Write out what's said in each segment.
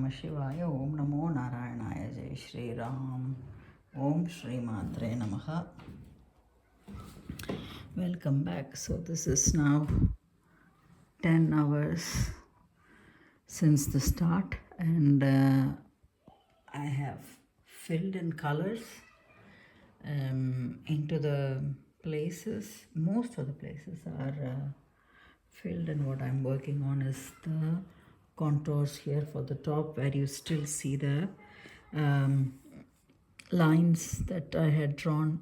Namah Shivaya. Om Namo Narayanaya. Jai Shri Ram. Om Shri Matre Namaha. Welcome back. So this is now 10 hours since the start, and I have filled in colors into the places. Most of the places are filled, and what I'm working on is the contours here for the top, where you still see the lines that I had drawn,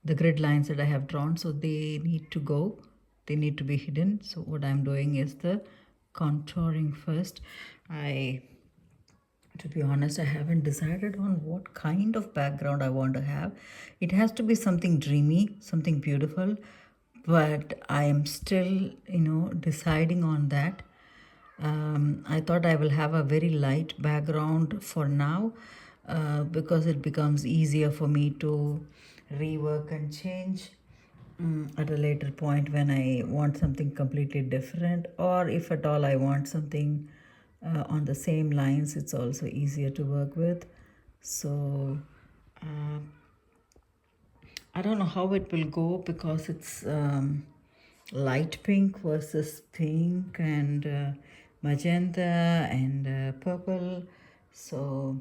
the grid lines that I have drawn. So they need to go, they need to be hidden. So what I'm doing is the contouring first. To be honest, I haven't decided on what kind of background I want to have. It has to be something dreamy, something beautiful, but I am still, deciding on that. I thought I will have a very light background for now, because it becomes easier for me to rework and change at a later point when I want something completely different, or if at all I want something on the same lines. It's also easier to work with. So I don't know how it will go, because it's light pink versus pink and magenta and purple. So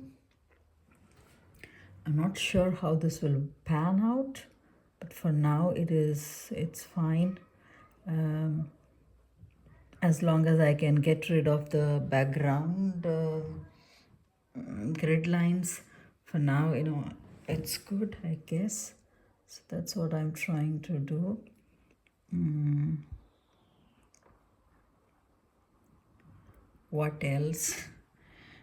I'm not sure how this will pan out, but for now it's fine. As long as I can get rid of the background grid lines, for now, it's good, I guess. So that's what I'm trying to do. What else?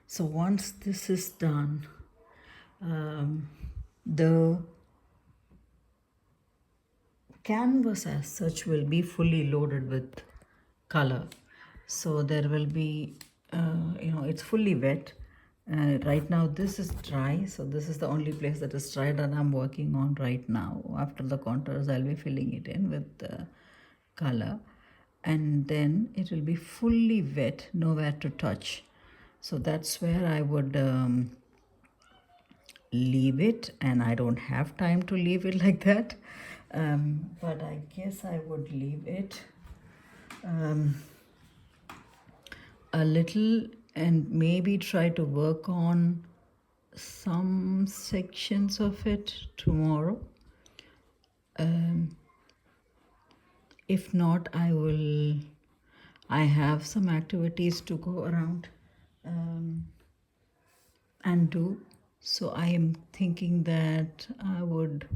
So once this is done, the canvas as such will be fully loaded with color. So there will be, it's fully wet. Right now this is dry, so this is the only place that is dry that I'm working on right now. After the contours, I'll be filling it in with color, and then it will be fully wet, nowhere to touch. So that's where I would leave it, and I don't have time to leave it like that, but I guess I would leave it a little, and maybe try to work on some sections of it tomorrow. If not, I have some activities to go around and do. So I am thinking that I would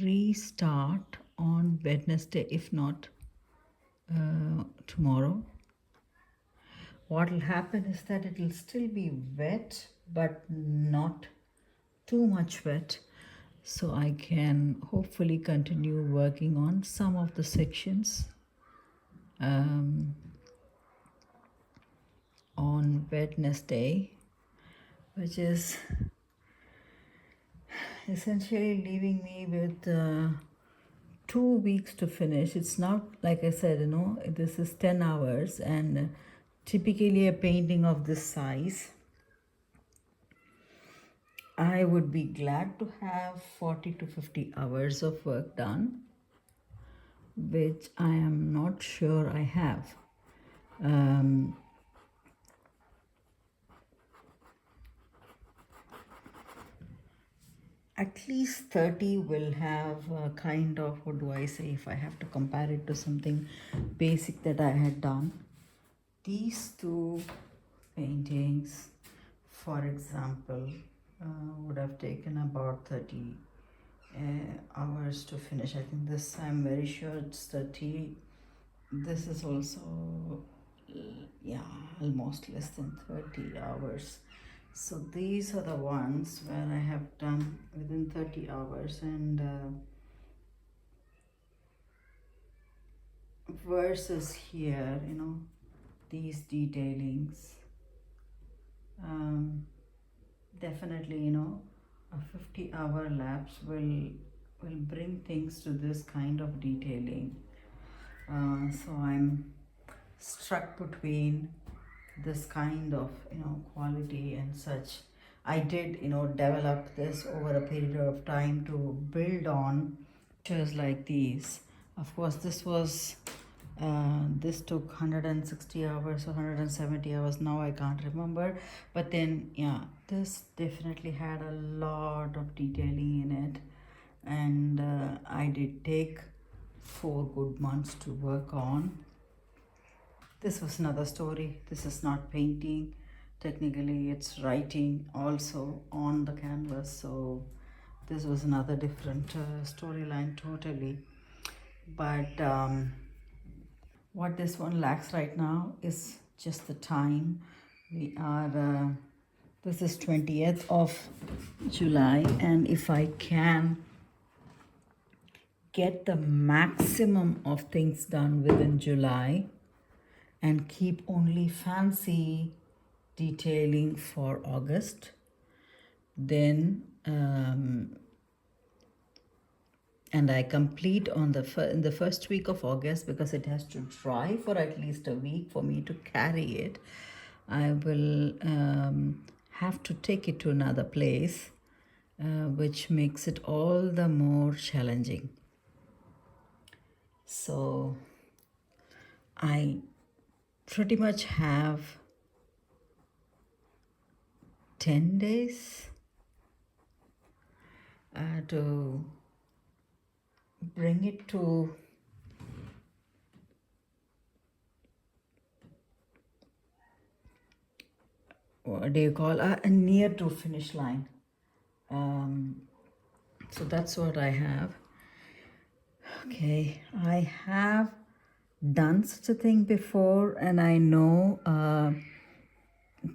restart on Wednesday, if not tomorrow. What will happen is that it will still be wet, but not too much wet. So I can hopefully continue working on some of the sections on Wednesday, which is essentially leaving me with 2 weeks to finish. It's not, like I said, this is 10 hours, and typically a painting of this size, I would be glad to have 40 to 50 hours of work done, which I am not sure I have. At least 30 will have a kind of, what do I say, if I have to compare it to something basic that I had done. These two paintings, for example, would have taken about 30 hours to finish. I think this, I'm very sure it's 30. This is also, almost less than 30 hours. So these are the ones where I have done within 30 hours, and versus here, these detailings, definitely, a 50-hour lapse will bring things to this kind of detailing. So I'm struck between this kind of quality and such. I did develop this over a period of time to build on pictures like these. Of course, this took 160 hours or 170 hours, now I can't remember, but then yeah, this definitely had a lot of detailing in it, and I did take 4 good months to work on. This was another story. This is not painting. Technically, it's writing also on the canvas. So this was another different storyline totally. But what this one lacks right now is just the time. We are, this is 20th of July, and if I can get the maximum of things done within July and keep only fancy detailing for August, then and I complete on in the first week of August, because it has to dry for at least a week for me to carry it. I will have to take it to another place, which makes it all the more challenging. So I pretty much have 10 days to bring it to what do you call a near to finish line. So that's what I have. Okay, I have done such a thing before, and I know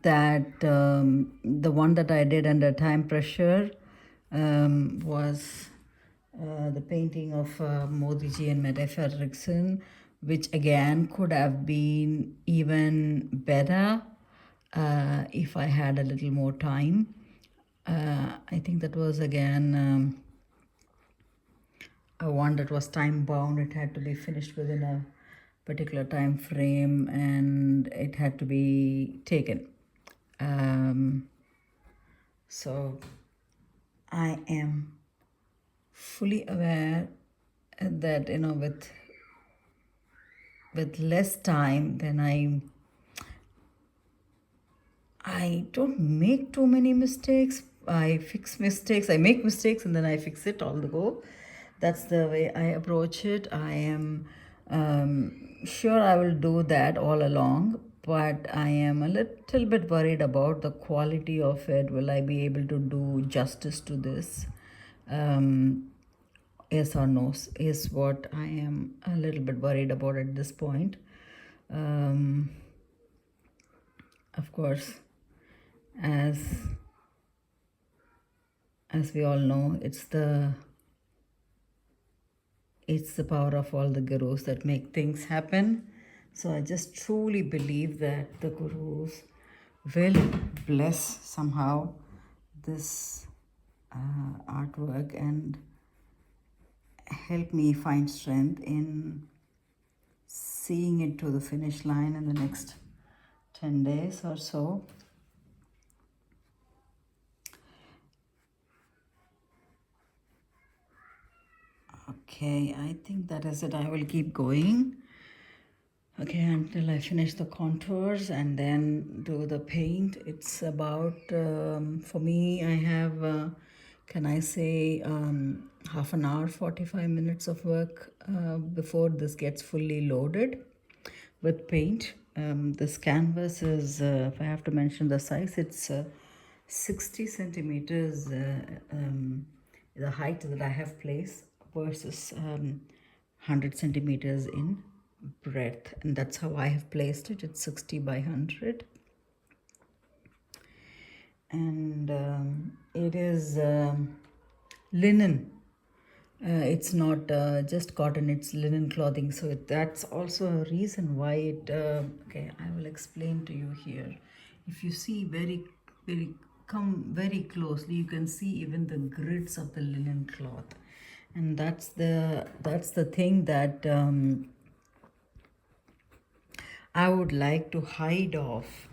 that the one that I did under time pressure was the painting of Modi ji and Mette Frederiksen, which again could have been even better if I had a little more time. I think that was again a one that was time bound. It had to be finished within a particular time frame, and it had to be taken. So I am fully aware that with less time, then I don't make too many mistakes. I fix mistakes. I make mistakes and then I fix it all the go. That's the way I approach it. I am sure I will do that all along, but I am a little bit worried about the quality of it. Will I be able to do justice to this? Yes or no is what I am a little bit worried about at this point. Of course, as we all know, it's the power of all the gurus that make things happen. So I just truly believe that the gurus will bless somehow this artwork and help me find strength in seeing it to the finish line in the next 10 days or so. Okay, I think that is it. I will keep going. Okay, until I finish the contours and then do the paint. It's about, for me, I have, can I say, half an hour, 45 minutes of work before this gets fully loaded with paint. This canvas is, if I have to mention the size, it's 60 centimeters, the height that I have placed, versus 100 centimeters in breadth, and that's how I have placed it. It's 60 by 100, and it is linen. It's not just cotton, it's linen clothing. So that's also a reason why it, okay, I will explain to you here. If you see come very closely, you can see even the grids of the linen cloth. And that's the thing that I would like to hide off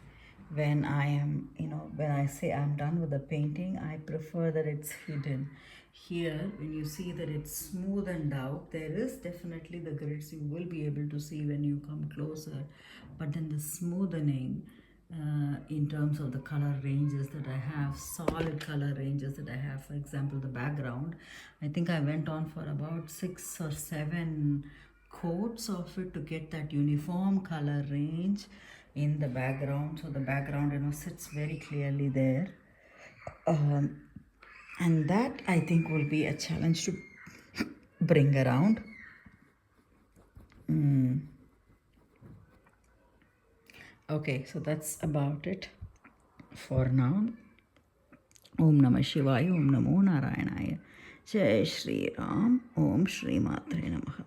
when I am, when I say I'm done with the painting, I prefer that it's hidden. Here, when you see that it's smoothened out, there is definitely the grids you will be able to see when you come closer. But then the smoothening, in terms of the color ranges that I have, solid color ranges that I have, for example, the background, I think I went on for about 6 or 7 coats of it to get that uniform color range in the background, so the background sits very clearly there. And that I think will be a challenge to bring around. Okay, so that's about it for now. Om Namah Shivaya, Om Namo Narayanaya. Jai Shri Ram, Om Shri Matre Namaha.